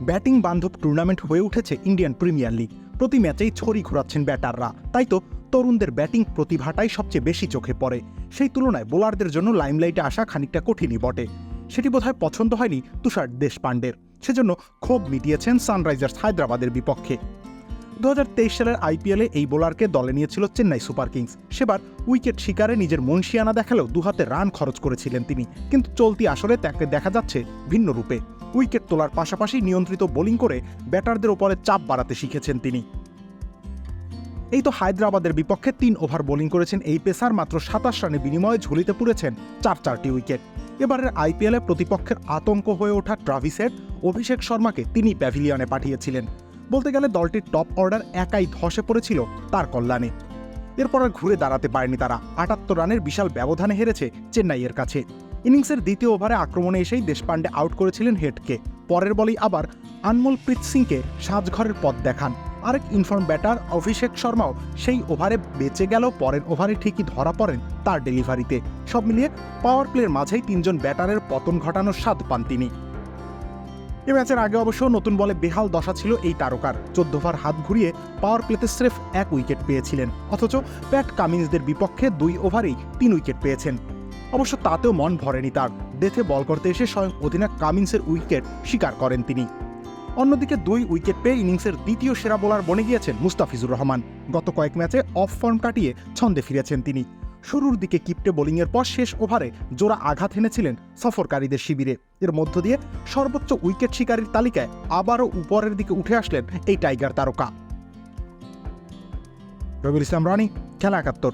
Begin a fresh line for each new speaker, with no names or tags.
Batting বান্ধব tournament হয়ে উঠেছে ইন্ডিয়ান প্রিমিয়ার লিগ। প্রতি ম্যাচেই ছড়ি ঘোরাচ্ছেন ব্যাটাররা, তাই তো তরুণদের ব্যাটিং প্রতিভাটাই সবচেয়ে বেশি চোখে পড়ে। সেই তুলনায় বোলারদের জন্য লাইমলাইটে আসা খানিকটা কঠিনই বটে। সেটি বোধহয় পছন্দ হয়নি তুষার দেশপান্ডের, সেজন্য ক্ষোভ মিটিয়েছেন সানরাইজার্স হায়দ্রাবাদের বিপক্ষে। 2023 সালের আইপিএলে এই বোলারকে দলে নিয়েছিল চেন্নাই সুপার কিংস। সেবার উইকেট শিকারে নিজের মনশিয়ানা দেখালেও দুহাতে রান খরচ করেছিলেন তিনি, কিন্তু চলতি আসরে তাকে দেখা যাচ্ছে ভিন্ন রূপে। উইকেট তোলার পাশাপাশি নিয়ন্ত্রিত বোলিং করে ব্যাটারদের ওপরে চাপ বাড়াতে শিখেছেন তিনি। এই তো হায়দ্রাবাদের বিপক্ষে 3 ওভার বোলিং করেছেন এই পেসার, মাত্র 27 রানের বিনিময়ে ঝুলিতে পুড়েছেন 4টি উইকেট। এবারের আইপিএলে প্রতিপক্ষের আতঙ্ক হয়ে ওঠা ট্রাভিস হেড, অভিষেক শর্মাকে তিনি প্যাভিলিয়নে পাঠিয়েছিলেন। বলতে গেলে দলটির টপ অর্ডার একাই ধসে পড়েছিল তার কল্যাণে। এরপর আর ঘুরে দাঁড়াতে পারেনি তারা। 78 রানের বিশাল ব্যবধানে হেরেছে চেন্নাইয়ের কাছে। ইনিংসের দ্বিতীয় ওভারে আক্রমণে এসেই দেশপান্ডে আউট করেছিলেন হেডকে। পরের বলেই আবার আনমোলপ্রীত সিংকে সাজঘরের পথ দেখান। আরেক ইনফর্ম ব্যাটার অভিষেক শর্মাও সেই ওভারে বেঁচে গেল, পরের ওভারে ঠিকই ধরা পড়েন তার ডেলিভারিতে। সব মিলিয়ে পাওয়ার প্লের মাঝেই 3 জন ব্যাটারের পতন ঘটানোর স্বাদ পান তিনি। এ ম্যাচের আগে অবশ্য নতুন বলে বেহাল দশা ছিল এই তারকার। 14 ওভার হাত ঘুরিয়ে পাওয়ার প্লেতে স্রেফ 1 উইকেট পেয়েছিলেন, অথচ প্যাট কামিন্সদের বিপক্ষে 2 ওভারেই 3 উইকেট পেয়েছেন। অবশ্য তাতেও মন ভরেনি তার। ডেথে বল করতে এসে স্বয়ং অধিনায়ক কামিন্সের উইকেট শিকার করেন তিনি। অন্যদিকে 2 উইকেট পেয়ে ইনিংসের দ্বিতীয় সেরা বোলার বনে গিয়েছেন মুস্তাফিজুর রহমান। গত কয়েক ম্যাচে অফ ফর্ম কাটিয়ে ছন্দে ফিরেছেন তিনি। শুরুর দিকে কিপটে বোলিংয়ের পর শেষ ওভারে জোড়া আঘাত এনেছিলেন সফরকারীদের শিবিরে। এর মধ্য দিয়ে সর্বোচ্চ উইকেট শিকারীর তালিকায় আবারও উপরের দিকে উঠে আসলেন এই টাইগার তারকা। রবিউল ইসলাম রানী, খেলা 71।